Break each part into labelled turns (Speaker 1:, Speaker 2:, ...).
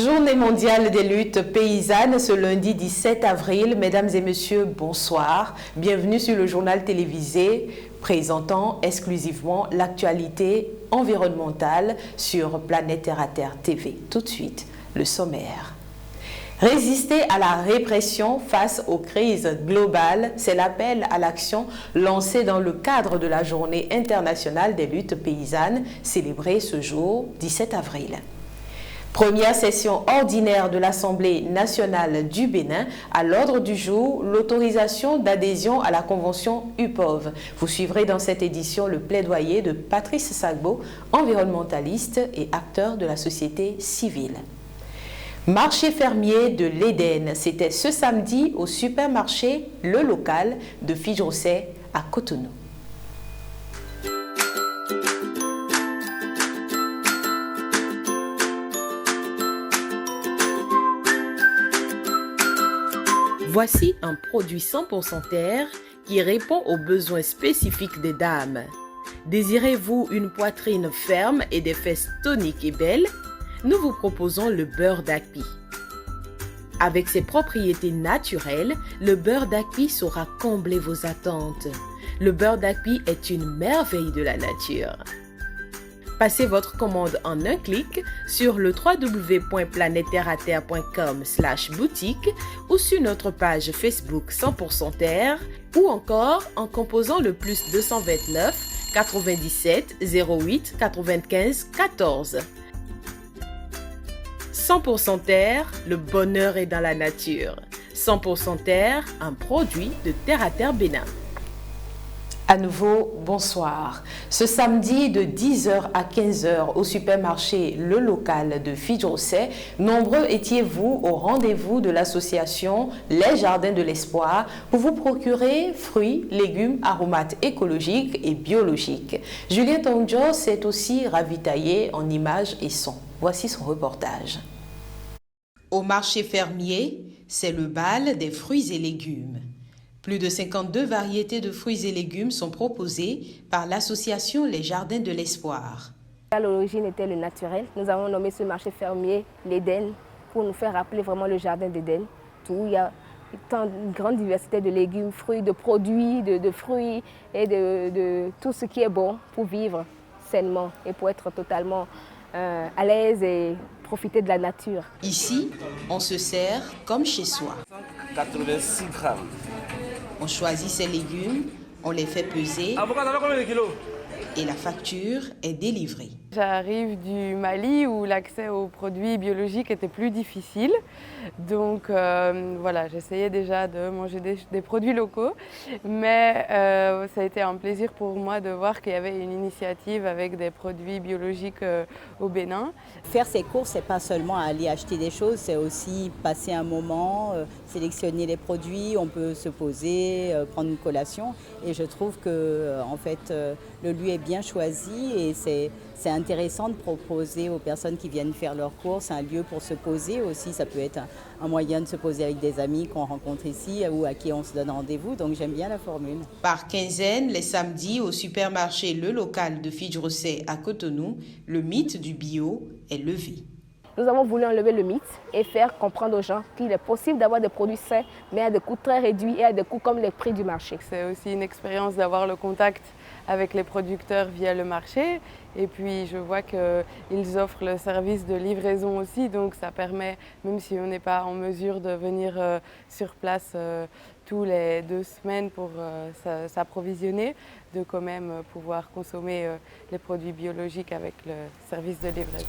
Speaker 1: Journée mondiale des luttes paysannes ce lundi 17 avril. Mesdames et messieurs, bonsoir. Bienvenue sur le journal télévisé présentant exclusivement l'actualité environnementale sur Planète Terre à Terre TV. Tout de suite, le sommaire. Résister à la répression face aux crises globales, c'est l'appel à l'action lancé dans le cadre de la Journée internationale des luttes paysannes, célébrée ce jour 17 avril. Première session ordinaire de l'Assemblée nationale du Bénin. À l'ordre du jour, l'autorisation d'adhésion à la convention UPOV. Vous suivrez dans cette édition le plaidoyer de Patrice Sagbo, environnementaliste et acteur de la société civile. Marché fermier de l'Éden, c'était ce samedi au supermarché Le Local de Fidjrosset à Cotonou. Voici un produit 100% terre qui répond aux besoins spécifiques des dames. Désirez-vous une poitrine ferme et des fesses toniques et belles? Nous vous proposons le beurre d'Akpi. Avec ses propriétés naturelles, le beurre d'Akpi saura combler vos attentes. Le beurre d'Akpi est une merveille de la nature. Passez votre commande en un clic sur le www.planetterraterre.com/boutique ou sur notre page Facebook 100% Terre ou encore en composant le plus 229 97 08 95 14. 100% Terre, le bonheur est dans la nature. 100% Terre, un produit de Terre à Terre Bénin. À nouveau, bonsoir. Ce samedi de 10h à 15h au supermarché Le Local de Fidjrosset, nombreux étiez-vous au rendez-vous de l'association Les Jardins de l'Espoir pour vous procurer fruits, légumes, aromates écologiques et biologiques. Julien Tongjo s'est aussi ravitaillé en images et sons. Voici son reportage. Au marché fermier, c'est le bal des fruits et légumes. Plus de 52 variétés de fruits et légumes sont proposées par l'association Les Jardins de l'Espoir.
Speaker 2: À l'origine était le naturel. Nous avons nommé ce marché fermier l'Éden pour nous faire rappeler vraiment le jardin d'Éden. Il y a une grande diversité de légumes, fruits, de produits, de fruits et de tout ce qui est bon pour vivre sainement et pour être totalement à l'aise et profiter de la nature.
Speaker 1: Ici, on se sert comme chez soi.
Speaker 3: 86 grammes.
Speaker 1: On choisit ses légumes, on les fait peser et la facture est délivrée.
Speaker 4: J'arrive du Mali où l'accès aux produits biologiques était plus difficile. Donc voilà, j'essayais déjà de manger des produits locaux. Mais ça a été un plaisir pour moi de voir qu'il y avait une initiative avec des produits biologiques au Bénin.
Speaker 5: Faire ses courses, c'est pas seulement aller acheter des choses, c'est aussi passer un moment, sélectionner les produits, on peut se poser, prendre une collation. Et je trouve que en fait, le lieu est bien choisi et c'est intéressant de proposer aux personnes qui viennent faire leurs courses un lieu pour se poser aussi. Ça peut être un moyen de se poser avec des amis qu'on rencontre ici ou à qui on se donne rendez-vous. Donc j'aime bien la formule.
Speaker 1: Par quinzaine, les samedis au supermarché Le Local de Fidjrosset à Cotonou, le mythe du bio est levé.
Speaker 2: Nous avons voulu enlever le mythe et faire comprendre aux gens qu'il est possible d'avoir des produits sains, mais à des coûts très réduits et à des coûts comme les prix du marché.
Speaker 4: C'est aussi une expérience d'avoir le contact avec les producteurs via le marché. Et puis je vois qu'ils offrent le service de livraison aussi, donc ça permet, même si on n'est pas en mesure de venir sur place tous les 2 semaines pour s'approvisionner, de quand même pouvoir consommer les produits biologiques avec le service de livraison.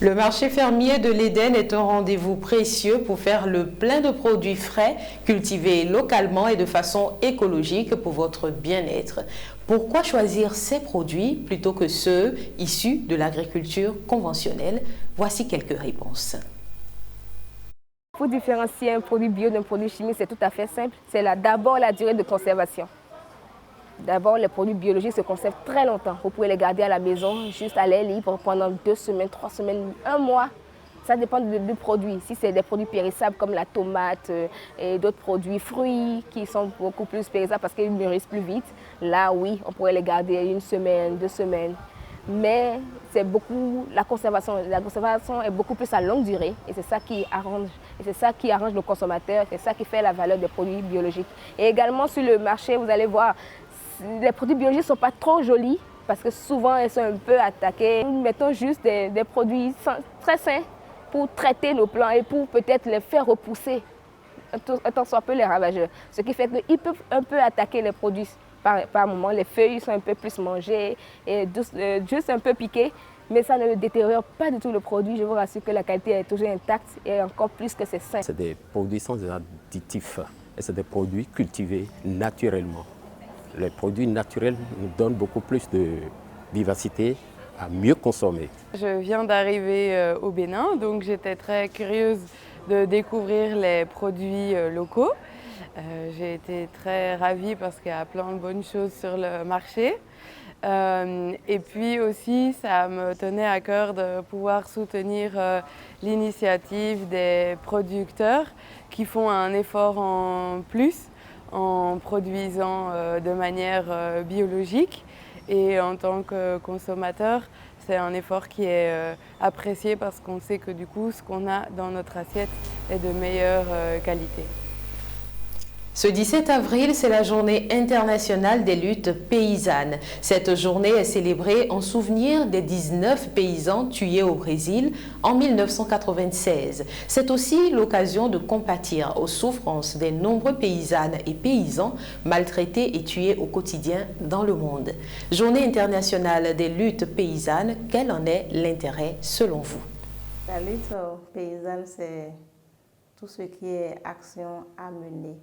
Speaker 1: Le marché fermier de l'Éden est un rendez-vous précieux pour faire le plein de produits frais, cultivés localement et de façon écologique pour votre bien-être. Pourquoi choisir ces produits plutôt que ceux issus de l'agriculture conventionnelle? Voici quelques réponses.
Speaker 2: Pour différencier un produit bio d'un produit chimique, c'est tout à fait simple. C'est d'abord la durée de conservation. D'abord, les produits biologiques se conservent très longtemps. Vous pouvez les garder à la maison, juste à l'air libre pendant 2 semaines, 3 semaines, 1 mois. Ça dépend du produit. Si c'est des produits périssables comme la tomate et d'autres produits, fruits qui sont beaucoup plus périssables parce qu'ils mûrissent plus vite, là oui, on pourrait les garder 1 semaine, 2 semaines. mais c'est beaucoup la conservation. La conservation est beaucoup plus à longue durée et c'est ça qui arrange le consommateur, c'est ça qui fait la valeur des produits biologiques. Et également sur le marché, vous allez voir, les produits biologiques ne sont pas trop jolis parce que souvent ils sont un peu attaqués. Nous mettons juste des produits très sains pour traiter nos plants et pour peut-être les faire repousser tant soit peu les ravageurs. Ce qui fait qu'ils peuvent un peu attaquer les produits par moment. Les feuilles sont un peu plus mangées et juste un peu piquées, mais ça ne détériore pas du tout le produit. Je vous rassure que la qualité est toujours intacte et encore plus que c'est sain.
Speaker 6: C'est des produits sans additifs et c'est des produits cultivés naturellement. Les produits naturels nous donnent beaucoup plus de vivacité à mieux consommer.
Speaker 4: Je viens d'arriver au Bénin, donc j'étais très curieuse de découvrir les produits locaux. J'ai été très ravie parce qu'il y a plein de bonnes choses sur le marché. Et puis aussi, ça me tenait à cœur de pouvoir soutenir l'initiative des producteurs qui font un effort en plus en produisant de manière biologique. Et en tant que consommateur, c'est un effort qui est apprécié parce qu'on sait que du coup, ce qu'on a dans notre assiette est de meilleure qualité.
Speaker 1: Ce 17 avril, c'est la journée internationale des luttes paysannes. Cette journée est célébrée en souvenir des 19 paysans tués au Brésil en 1996. C'est aussi l'occasion de compatir aux souffrances des nombreux paysannes et paysans maltraités et tués au quotidien dans le monde. Journée internationale des luttes paysannes, quel en est l'intérêt selon vous?
Speaker 7: La lutte paysanne, c'est tout ce qui est action à mener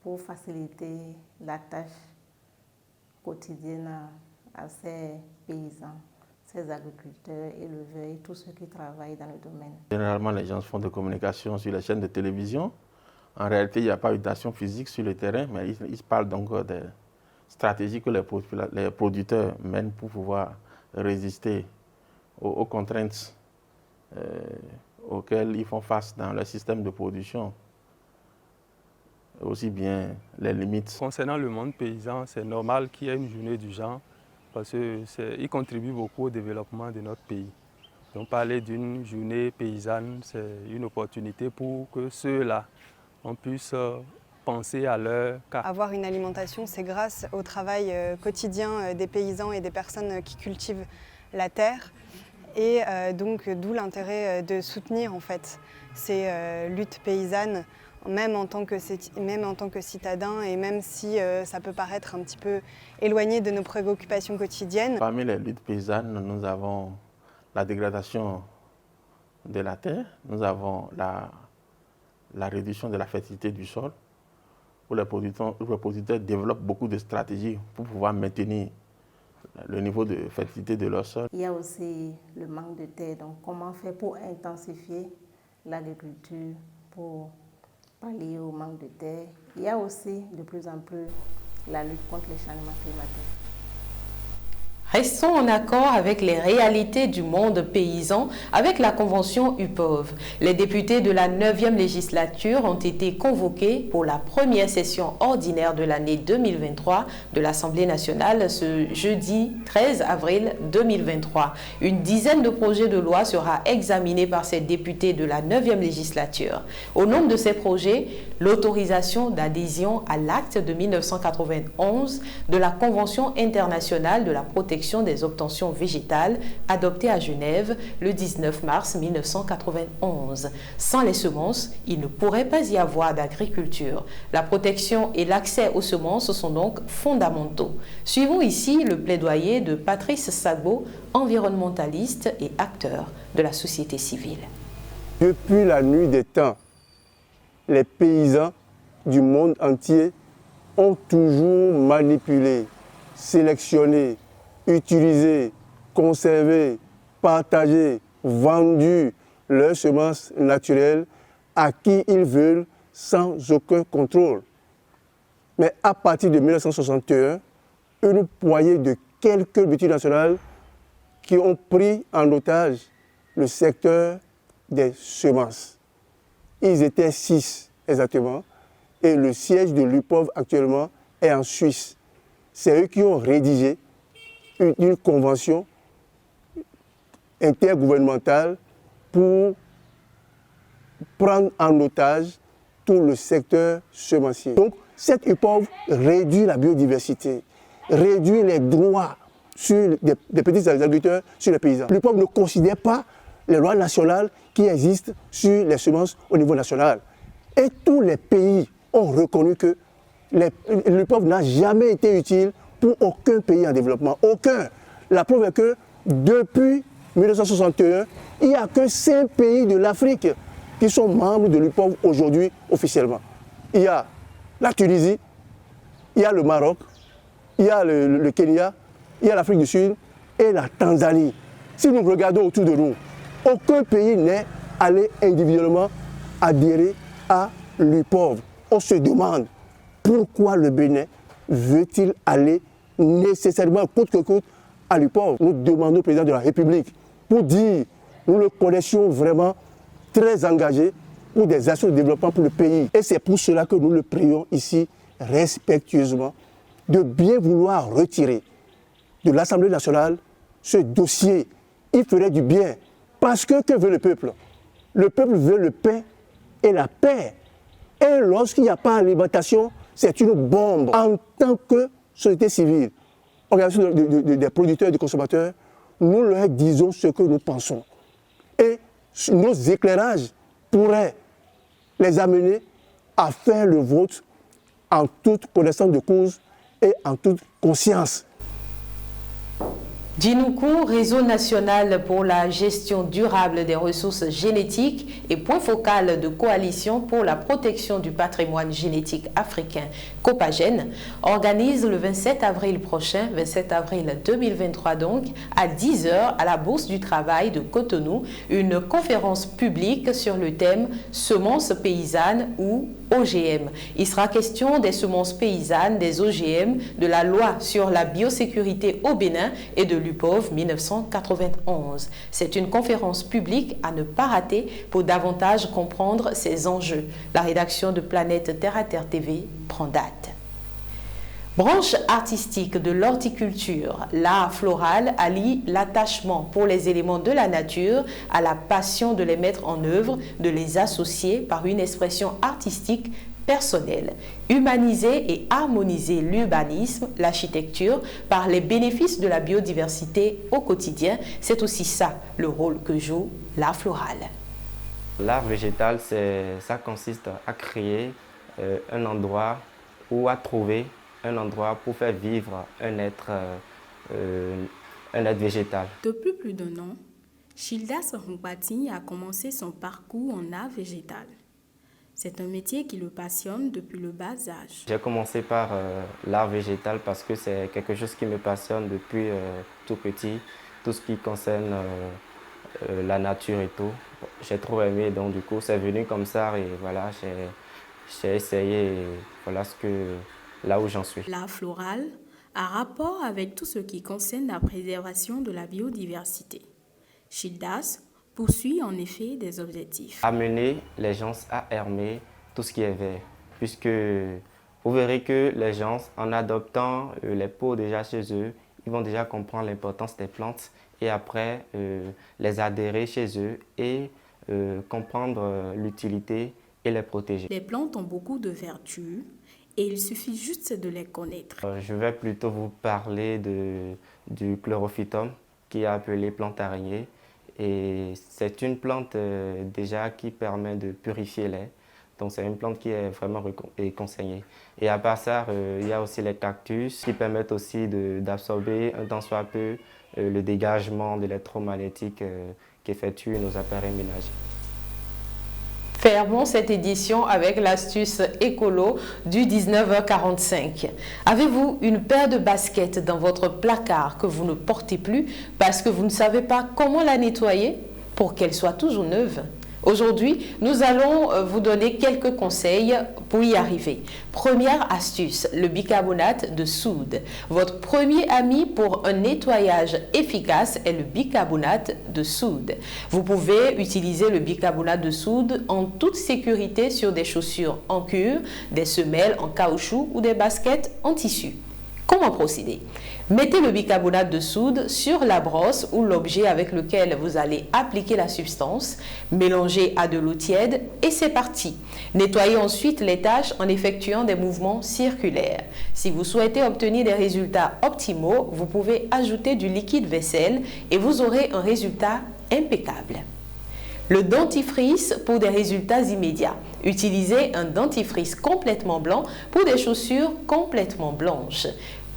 Speaker 7: pour faciliter la tâche quotidienne à ces paysans, ces agriculteurs, éleveurs et tous ceux qui travaillent dans le domaine.
Speaker 8: Généralement, les gens font de communication sur les chaînes de télévision. En réalité, il n'y a pas eu d'action physique sur le terrain, mais ils parlent donc des stratégies que les producteurs mènent pour pouvoir résister aux contraintes auxquelles ils font face dans leur système de production. Aussi bien les limites.
Speaker 9: Concernant le monde paysan, c'est normal qu'il y ait une journée du genre parce qu'il contribue beaucoup au développement de notre pays. Donc parler d'une journée paysanne, c'est une opportunité pour que ceux-là, on puisse penser à leur cas.
Speaker 10: Avoir une alimentation, c'est grâce au travail quotidien des paysans et des personnes qui cultivent la terre. Et donc d'où l'intérêt de soutenir en fait ces luttes paysannes. Même en tant que citadin et même si ça peut paraître un petit peu éloigné de nos préoccupations quotidiennes.
Speaker 8: Parmi les luttes paysannes, nous avons la dégradation de la terre, nous avons la réduction de la fertilité du sol, où les producteurs développent beaucoup de stratégies pour pouvoir maintenir le niveau de fertilité de leur sol.
Speaker 7: Il y a aussi le manque de terre, donc comment faire pour intensifier l'agriculture, pour pallier au manque de terre. Il y a aussi de plus en plus la lutte contre les changements climatiques.
Speaker 1: Restons en accord avec les réalités du monde paysan avec la Convention UPOV. Les députés de la 9e législature ont été convoqués pour la première session ordinaire de l'année 2023 de l'Assemblée nationale ce jeudi 13 avril 2023. Une dizaine de projets de loi sera examinée par ces députés de la 9e législature. Au nombre de ces projets, l'autorisation d'adhésion à l'acte de 1991 de la Convention internationale de la protection des obtentions végétales adoptée à Genève le 19 mars 1991. Sans les semences, il ne pourrait pas y avoir d'agriculture. La protection et l'accès aux semences sont donc fondamentaux. Suivons ici le plaidoyer de Patrice Sagbo, environnementaliste et acteur de la société civile.
Speaker 11: Depuis la nuit des temps, les paysans du monde entier ont toujours manipulé, sélectionné, utilisé, conservé, partagé, vendu leurs semences naturelles à qui ils veulent sans aucun contrôle. Mais à partir de 1961, une poignée de quelques multinationales qui ont pris en otage le secteur des semences. Ils étaient 6 exactement et le siège de l'UPOV actuellement est en Suisse. C'est eux qui ont rédigé une convention intergouvernementale pour prendre en otage tout le secteur semencier. Donc, cette UPOV réduit la biodiversité, réduit les droits sur des petits agriculteurs, sur les paysans. L'UPOV ne considère pas les lois nationales qui existent sur les semences au niveau national. Et tous les pays ont reconnu que l'UPOV n'a jamais été utile pour aucun pays en développement. Aucun. La preuve est que depuis 1961, il n'y a que 5 pays de l'Afrique qui sont membres de l'UPOV aujourd'hui officiellement. Il y a la Tunisie, il y a le Maroc, il y a le Kenya, il y a l'Afrique du Sud et la Tanzanie. Si nous regardons autour de nous, aucun pays n'est allé individuellement adhérer à l'UPOV. On se demande pourquoi le Bénin veut-il aller nécessairement coûte que coûte à l'UPOV. Nous demandons au président de la République pour dire nous le connaissions vraiment très engagé pour des actions de développement pour le pays. Et c'est pour cela que nous le prions ici respectueusement de bien vouloir retirer de l'Assemblée nationale ce dossier. Il ferait du bien. Parce que veut le peuple? Le peuple veut le pain et la paix. Et lorsqu'il n'y a pas d'alimentation, c'est une bombe. En tant que société civile, organisation des producteurs et des consommateurs, nous leur disons ce que nous pensons. Et nos éclairages pourraient les amener à faire le vote en toute connaissance de cause et en toute conscience.
Speaker 1: Djinoukou, Réseau national pour la gestion durable des ressources génétiques et point focal de coalition pour la protection du patrimoine génétique africain, Copagène, organise le 27 avril prochain, 27 avril 2023 donc, à 10h à la Bourse du Travail de Cotonou, une conférence publique sur le thème « Semences paysannes » ou OGM. Il sera question des semences paysannes, des OGM, de la loi sur la biosécurité au Bénin et de l'UPOV 1991. C'est une conférence publique à ne pas rater pour davantage comprendre ces enjeux. La rédaction de Planète Terre à Terre TV prend date. Branche artistique de l'horticulture, l'art floral allie l'attachement pour les éléments de la nature à la passion de les mettre en œuvre, de les associer par une expression artistique personnelle. Humaniser et harmoniser l'urbanisme, l'architecture par les bénéfices de la biodiversité au quotidien, c'est aussi ça le rôle que joue l'art floral.
Speaker 12: L'art végétal, ça consiste à créer un endroit ou à trouver un endroit pour faire vivre un être végétal.
Speaker 13: Depuis plus d'1 an, Childas Rumpati a commencé son parcours en art végétal. C'est un métier qui le passionne depuis le bas âge.
Speaker 12: J'ai commencé par l'art végétal parce que c'est quelque chose qui me passionne depuis tout petit, tout ce qui concerne la nature et tout. J'ai trop aimé, donc du coup c'est venu comme ça et voilà, j'ai essayé et voilà là où j'en suis.
Speaker 13: L'art floral a rapport avec tout ce qui concerne la préservation de la biodiversité. Childas poursuit en effet des objectifs.
Speaker 12: Amener les gens à aimer tout ce qui est vert, puisque vous verrez que les gens, en adoptant les pots déjà chez eux, ils vont déjà comprendre l'importance des plantes et après les adhérer chez eux et comprendre l'utilité et les protéger.
Speaker 13: Les plantes ont beaucoup de vertus et il suffit juste de les connaître.
Speaker 12: Je vais plutôt vous parler du chlorophytum, qui est appelé plante araignée. Et c'est une plante déjà qui permet de purifier l'air. Donc c'est une plante qui est vraiment conseillée. Et à part ça, il y a aussi les cactus qui permettent aussi d'absorber un tant soit peu le dégagement de l'électromagnétique qu'effectuent nos appareils ménagers.
Speaker 1: Fermons cette édition avec l'astuce écolo du 19h45. Avez-vous une paire de baskets dans votre placard que vous ne portez plus parce que vous ne savez pas comment la nettoyer pour qu'elle soit toujours neuve? Aujourd'hui, nous allons vous donner quelques conseils pour y arriver. Première astuce, le bicarbonate de soude. Votre premier ami pour un nettoyage efficace est le bicarbonate de soude. Vous pouvez utiliser le bicarbonate de soude en toute sécurité sur des chaussures en cuir, des semelles en caoutchouc ou des baskets en tissu. Comment procéder? Mettez le bicarbonate de soude sur la brosse ou l'objet avec lequel vous allez appliquer la substance. Mélangez à de l'eau tiède et c'est parti. Nettoyez ensuite les taches en effectuant des mouvements circulaires. Si vous souhaitez obtenir des résultats optimaux, vous pouvez ajouter du liquide vaisselle et vous aurez un résultat impeccable. Le dentifrice pour des résultats immédiats. Utilisez un dentifrice complètement blanc pour des chaussures complètement blanches.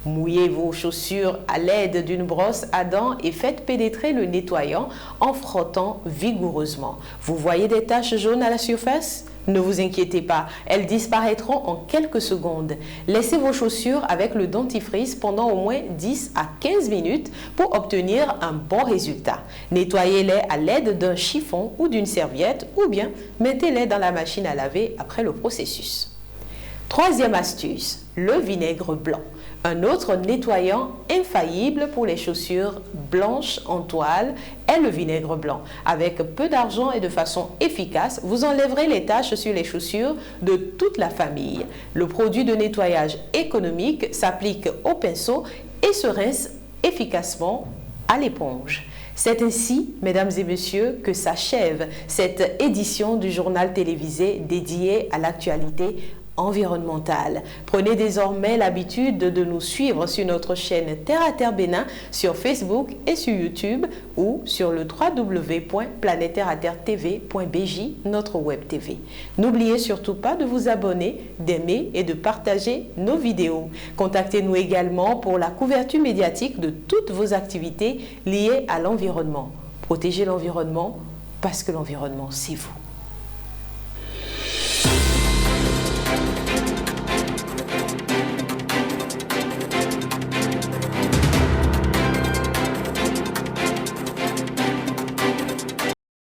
Speaker 1: Mouillez vos chaussures à l'aide d'une brosse à dents et faites pénétrer le nettoyant en frottant vigoureusement. Vous voyez des taches jaunes à la surface? Ne vous inquiétez pas, elles disparaîtront en quelques secondes. Laissez vos chaussures avec le dentifrice pendant au moins 10 à 15 minutes pour obtenir un bon résultat. Nettoyez-les à l'aide d'un chiffon ou d'une serviette ou bien mettez-les dans la machine à laver après le processus. Troisième astuce, le vinaigre blanc. Un autre nettoyant infaillible pour les chaussures blanches en toile est le vinaigre blanc. Avec peu d'argent et de façon efficace, vous enlèverez les taches sur les chaussures de toute la famille. Le produit de nettoyage économique s'applique au pinceau et se rince efficacement à l'éponge. C'est ainsi, mesdames et messieurs, que s'achève cette édition du journal télévisé dédié à l'actualité environnementale. Prenez désormais l'habitude de nous suivre sur notre chaîne Terre à Terre Bénin, sur Facebook et sur YouTube ou sur le www.planetaire-à-terre-tv.bj, notre web TV. N'oubliez surtout pas de vous abonner, d'aimer et de partager nos vidéos. Contactez-nous également pour la couverture médiatique de toutes vos activités liées à l'environnement. Protégez l'environnement parce que l'environnement, c'est vous.